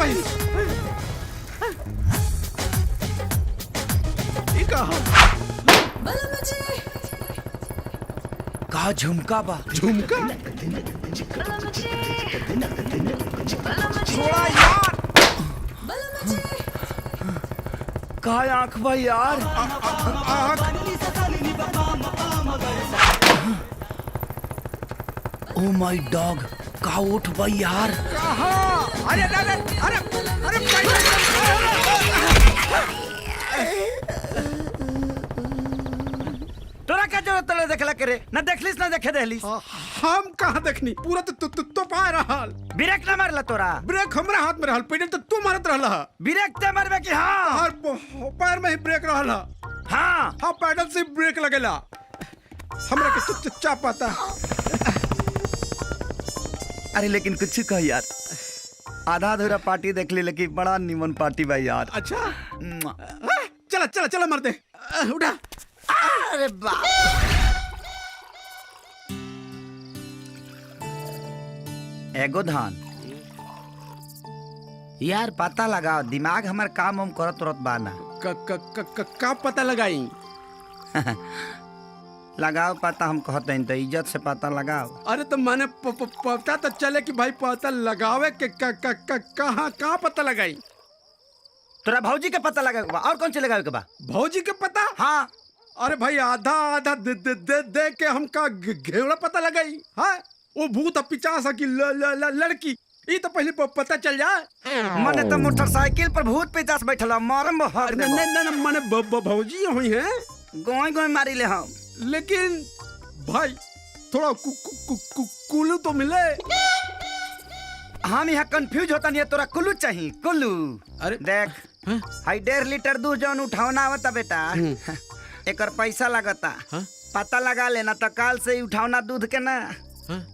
भाई का झुमका बा? झुमका छोड़ा यार। का आंख बा यार? ओ माय डॉग, का उठ बा यार? कहाँ? अरे अरे अरे अरे तोरा क्या जरूरत तले देखला करे? न देखलिस न देखे देहलिस। हम कहाँ देखनी? पूरा तो पाए रहल। ब्रेक न मारला तोरा? ब्रेक हमरा हाथ में रहल, पेडल तो तू मारत रहला। ब्रेक ते मारबे कि हां? हर पैर में ही ब्रेक रहला। हां हाँ, पैडल से ब्रेक लगेला। हमरा के चा पता। अरे लेकिन कुछ कह यार, आधा अधूरा पार्टी देख ली, लेकिन बड़ा निमन पार्टी भाई यार। अच्छा चला चला चला मर दे, उठा। अरे बाप, एगो धान यार, पता लगाओ, दिमाग हमार काम हम करत तुरत बाना। का पता लगाई? लगाओ पता, हम कहते हैं तो इज्जत से पता लगाओ। अरे तो मैंने पता तो चले कि भाई पता लगावे के कहाँ पता लगाई? तोरा भौजी के पता लगावे के बा, और कौन से लगावे के बा? भौजी के पता? हाँ। अरे भाई आधा आधा दे के हमका घेवड़ा पता लगाई। हाँ, वो भूत पिचास की लड़की, ये तो पहले पता चल जाए। मने तो मोटरसाइकिल पर भूत पिचास बैठला, मारम बहार दे। नहीं मने भौजी हुई है, गोई गोई मारी ले हम। लेकिन भाई थोड़ा कुल्लू तो मिले। हम यहाँ कंफ्यूज होता नहीं है, तोरा कुल्लू चाहिए? कुल्लू? अरे देख, हाई 1.5 लीटर दूध जौन उठावना आवता बेटा, एकर पैसा लगता। पता लगा लेना तो काल से उठावना दूध के ना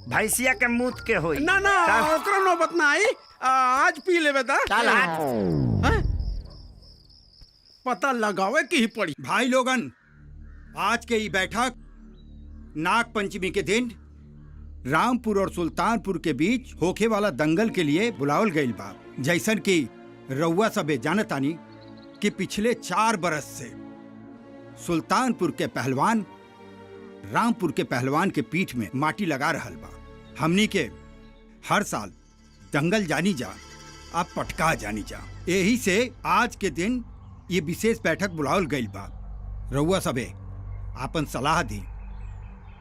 भैंसिया के मूत के होई। ना ओकरा नौबत ना आई, आज पी लेबे ता। चल पता लगावे की ही पड़ी। भाई लोगन, आज के ये बैठक नाग पंचमी के दिन रामपुर और सुल्तानपुर के बीच होखे वाला दंगल के लिए बुलावल गईल बा। जैसन कि रउआ सबे जानतानी कि पिछले 4 बरस से सुल्तानपुर के पहलवान रामपुर के पहलवान के पीठ में माटी लगा रहल बा। हमनी के हर साल दंगल जानी जा, अब पटका जानी जा। यही से आज के दिन ये विशेष बैठक बुलावल गईल बा। रउआ सबे आपन सलाह दी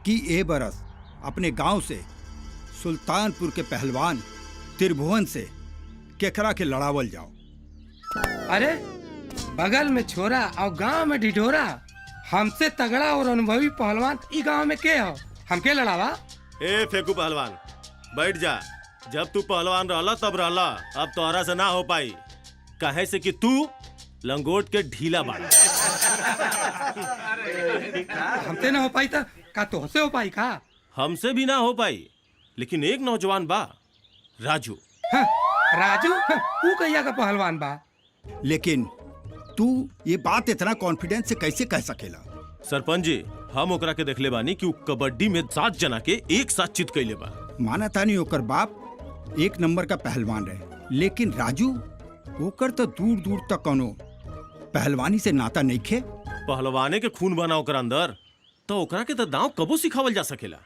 कि ए बरस अपने गांव से सुल्तानपुर के पहलवान त्रिभुवन से केकरा के लड़ावल जाओ। अरे बगल में छोरा और गांव में ढिढोरा, हमसे तगड़ा और अनुभवी पहलवान ई गांव में के हो? हमके लड़ावा? ए फेकू पहलवान, बैठ जा। जब तू पहलवान रहला तब रहला, अब तोहरा से ना हो पाई, कहे से कि तू लंगोट के ढीला बाड़ा। हमसे ना हो पाई था का तोहसे हो पाई का? हमसे भी ना हो पाई, लेकिन एक नौजवान बा, राजू। हाँ, राजू? तू कहिया का पहलवान बा? लेकिन तू ये बात इतना कॉन्फिडेंस से कैसे कह सकेला? सरपंच जी, हम ओकरा के देखले बानी कि कबड्डी में 7 जना के एक साथ चित कैले बा। माना तानी ओकर बाप 1 नंबर का पहलवान रहे, लेकिन राजू ओकर तो दूर दूर तक कोनो पहलवानी से नाता नहीं खे। पहलवाने के खून बना ओकर अंदर, तो ओकरा के तो दांव कबो सिखावल जा सकेला।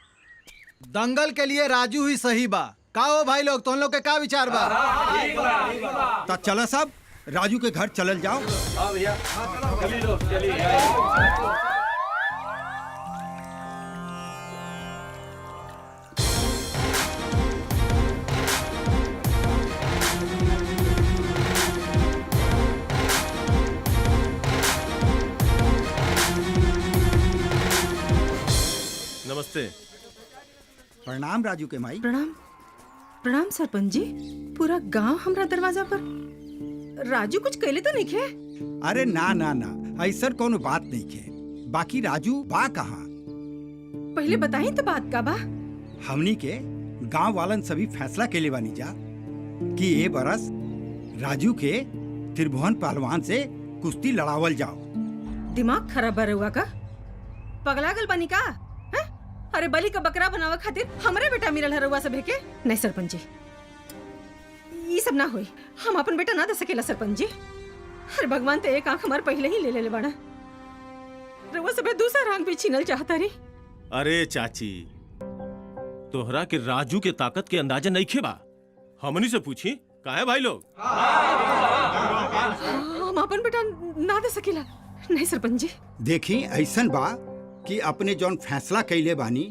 दंगल के लिए राजू ही सही बा। का हो भाई लोग, तुम लोग के का विचार बा? तो चला सब राजू के घर चलल जाओ। नमस्ते। प्रणाम राजू के माई। प्रणाम प्रणाम सरपंच जी। पूरा गांव हमरा दरवाजा पर, राजू कुछ कहले तो नहीं खे? अरे ना ना ना, ऐसा कोनो बात नहीं खे। बाकी राजू बा कहाँ? पहले बताई तो बात का बा। हमनी के गांव वालन सभी फैसला के लिए बानी जा कि ये बरस राजू के त्रिभुवन पहलवान से कुश्ती लड़ावल जाओ। दिमाग खराब हुआ का? पगला गल बनी का? अरे बलि का बकरा बनावे खातिर हमरे बेटा मिलल हरुआ से भेके? नहीं सरपंच जी, ये सब ना होई। हम अपन बेटा ना दे सकेला सरपंच जी। अरे भगवान ते एक आंख हमार पहले ही ले ले बाड़ा। रउआ सबे दूसरा आंख भी छीनल चाहता रही। अरे चाची, तोहरा के राजू के ताकत के अंदाजा नहीं खेबा। हमनी से पूछी काहे भाई लोग? हम अपन बेटा ना दे सकेला। नहीं सरपंच जी। देखी ऐसन बा कि अपने जौन फैसला कैले बानी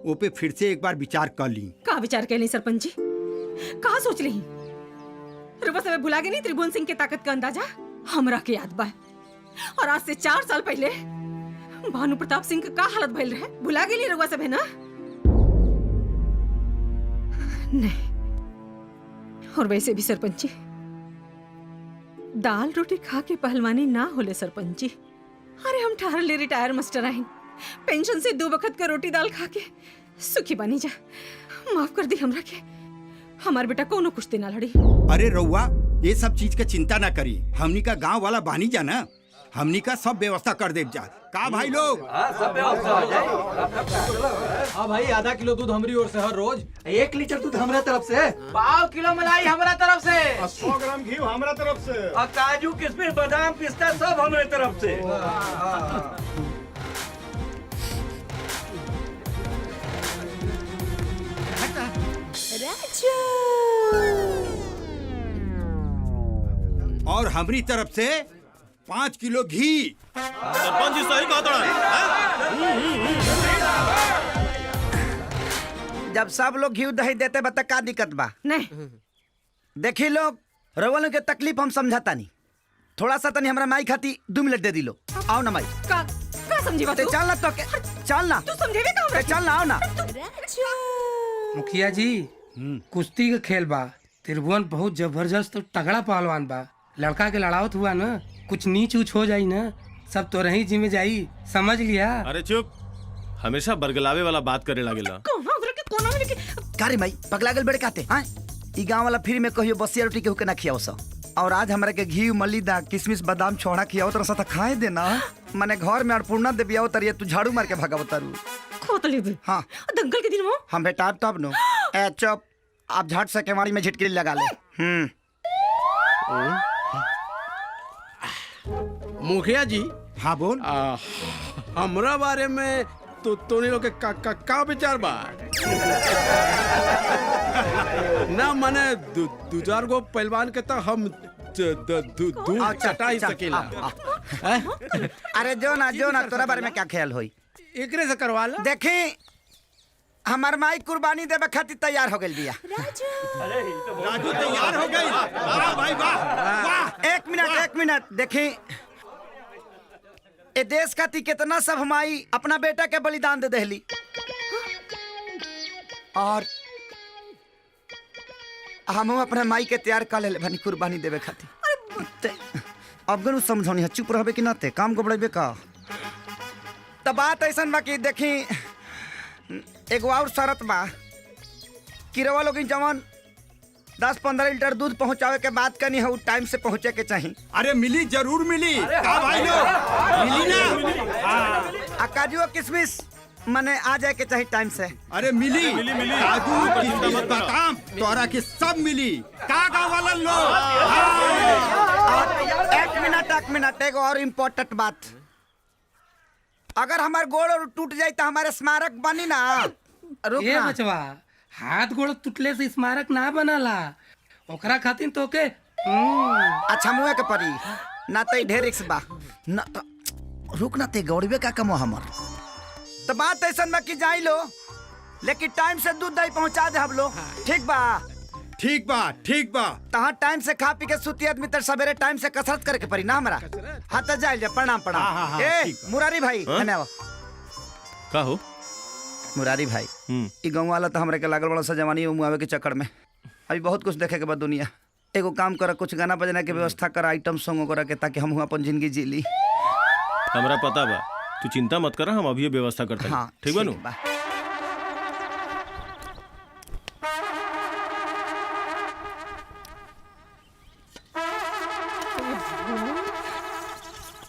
वो पे फिर से एक बार विचार कर ली। का विचार कैली सरपंच जी? का सोच ली? रउआ सबे भुला गए नहीं त्रिभुवन सिंह के ताकत का अंदाजा? हमरा के याद बा। और आज से 4 साल पहले भानु प्रताप सिंह का हालत भइल रहे। भुला गेली रउआ सबे ना? नहीं। और वैसे भी सरपंच जी, दाल रोटी खा के पहलवानी ना होले सरपंच जी। अरे हम ठार ले रिटायर मास्टर आइन, पेंशन से 2 वक्त का रोटी दाल खा के सुखी बनी जा। माफ कर दी हमरा के। हमार बेटा कोनो कुछ दिन ना लड़ी। अरे रउआ ये सब चीज का चिंता ना करी, हमनी का गांव वाला बानी जा ना, हमनी का सब व्यवस्था कर दे जा। का भाई लोग? हाँ भाई, आधा किलो दूध हमारी ओर से हर रोज। 1 लीटर दूध हमारा तरफ से, 5 किलो मलाई हमारा तरफ से, 100 ग्राम घी हमारा तरफ से, और काजू किशमिश बादाम पिस्ता सब हमारे तरफ से। और हमारी तरफ से 5 किलो घी। सरपंच जी सही कहा हैं? जब सब लोग घी दही देते बता का दिक्कत बा? नहीं। देखी लोग, रउआ के तकलीफ हम समझाता नहीं। थोड़ा सा तनी हमरा माई खाती 2 मिनट दे दी लो। आओ ना माई। का समझी बात? चल ना तो के, चल ना। तू समझेबे का हमरा? चल ना, आओ ना। मुखिया जी, कुश्ती का खेल बा। त्रिभुवन बहुत जबरदस्त तगड़ा पहलवान बा। लड़का के लड़ावत हुआ ना, कुछ नीच उच हो जाई ना, सब तो रही जिम्मे जाई, समझ लिया? अरे चुप, हमेशा बरगलावे वाला बात करे लागेला। कहां उधर के कोना में लेके कारे माई पगला गल बड़े कहते हैं? ई गांव वाला फिर में कहियो बसिया रोटी केहू के ना खियाओ सा। और आज हमरा के घी मलिदा किशमिश बादाम छोड़ा खियाओ तरह सा खाए देना। माने घर में अन्नपूर्णा देवी आओ तरिए तू झाड़ू मार के भगाव तारू। खोतली भी। हाँ। दंगल के दिन वो हम बेटा तब नो ए चुप, आप झट से केवाड़ी में झिटकिरी लगा ले। मुखिया जी। हाँ बोल। हमरा बारे में तो तोने लोग के का विचार बा? ना माने 2-4 गो पहलवान के तो हम दूध चटा ही सकेला। अरे जो ना तोरा बारे में क्या ख्याल होई? एकरे से करवा ला। देखी हमार माई कुर्बानी देवे खातिर तैयार हो गई बिया। राजू तैयार हो गई। वाह भाई वाह। एक मिनट देखी, ए देश खातिर कितना सब हमारी अपना बेटा के बलिदान दे देली। और हम अपने माई के तैयार कर ले बनी कुर्बानी देवे खातिर। अब गनु समझौनी है, चुप रहबे कि नाते काम को बढ़ेबे का? तब बात ऐसा बा कि देखी एगो और शरत बा कि रवा लोग जवान 10-15 लीटर दूध पहुंचावे के बात करनी है, टाइम से पहुंचे के चाहिए। अरे मिली, जरूर मिली। का भाई लोग? मिली ना? काजू किशमिश मने आ जाए के चाहिए टाइम से। अरे मिली काजू किशमिश बादाम तोरा के सब मिली। का गाँव वाला लोग? एक मिनट एगो और इम्पोर्टेंट बात, अगर हमारे गोड़ और टूट जाए तो हमारे स्मारक बनी ना। ये बचवा, हाथ गोड़ टूटले से स्मारक ना बनला, ओकरा खातिर तो के अच्छा मुँह के परी ना तो ढेर रिक्स बा ना तो रुक ना ते गौड़बे का कमो हमर। तो बात ऐसा ना कि जाई लो, लेकिन टाइम से दूध दही पहुंचा दे हम लोग। ठीक बा? ठीक बा। तहाँ टाइम से खा पी के सूती आदमी तर सवेरे टाइम से कसरत करे के पड़ी ना हमरा। हाँ तो जाए प्रणाम। हाँ, ए ठीक बा। मुरारी भाई धन्यवाद। का हो मुरारी भाई, ई गाँव वाला तो हमरे के लागल बड़ा सा जवानी मुआवे के चक्कर में अभी बहुत कुछ देखे के बाद दुनिया। एगो काम कर, कुछ गाना बजना के व्यवस्था कर, आइटम सॉन्ग करा के, ताकि हम अपन जिंदगी जी ली। हमरा पता बा, तू चिंता मत कर, हम अभी व्यवस्था करते हैं। हाँ ठीक बा नु?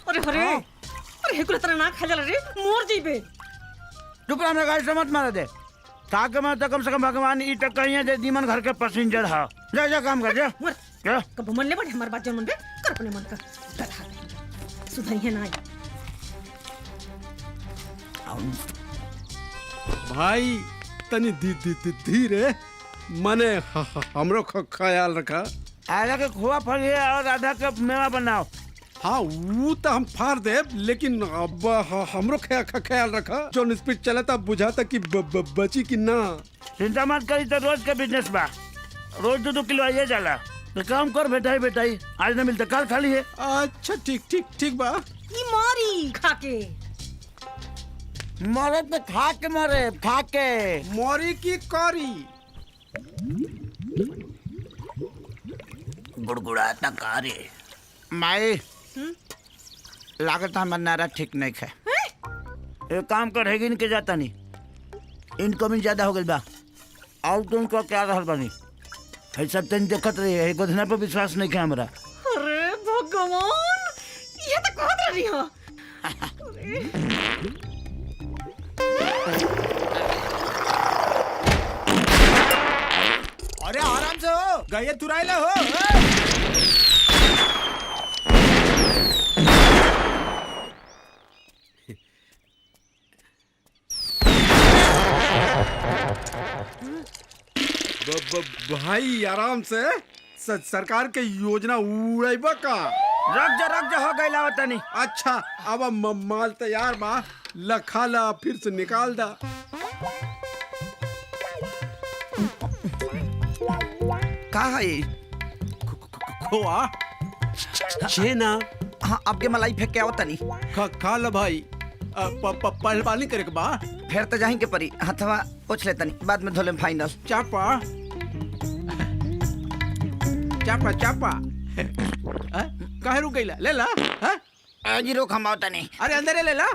अरे हरे अरे हेकुला तरह ना खा जाला रे, मोर जइबे। रुक रहा, गाड़ी से मत मार दे। ताकि मैं तो कम से कम भगवान ई तक कहीं जे दीमन घर के पैसेंजर हा। जा जा काम कर जा। मर जा कब मन ले बड़े हमार बात जन मन बे कर अपने मन का गधा सुधरिए ना भाई तनी धीरे मने हमरो ख्याल रखा। आधा के खोआ फलिए और आधा के मेवा बनाओ। हाँ वो तो हम फाड़ दे, लेकिन अब हमरो ख्याल रखा। जो स्पीड चला था बुझाता कि बची कि ना। चिंता मत करी, तो रोज का बिजनेस बा, रोज 2-2 किलो आइए जाला। तो काम कर बेटाई, आज न मिलते कल खाली है। अच्छा ठीक बा। ई मारी खा के मरे तो खा के मरे, खा के मोरी की करी गुड़गुड़ाता कारी। माई लागत हमार नारा ठीक नहीं है। एक काम करेगी इनके जाता नहीं, इनकमिंग ज्यादा हो गई बा। और तुम को क्या रहल बानी है सब तन देखत रही है, गोधना पर विश्वास नहीं है हमरा। अरे भगवान ये तो कहत रही हो। अरे आराम से हो, गए तुराइला हो। भाई आराम से। सरकार के योजना उड़ेबा का। रख जा हो गई लावता नहीं। अच्छा अब माल तैयार बा, लखा ला फिर से निकाल दा। का है खोआ छेना। हाँ आपके मलाई फेंक के आवता नहीं। खा ला भाई। पहलवानी करे के बा। फिर तो जाही के परी, हथवा पोछ लेता नहीं, बाद में धोले फाइनल। चापा काहे रुक गईला? ले ला। जी रोक हम आवता नहीं। अरे अंदर ले ला।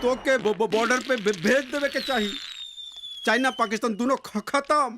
तो के बॉर्डर पे भेज देवे के चाहिए। चाइना पाकिस्तान दोनों खत्म।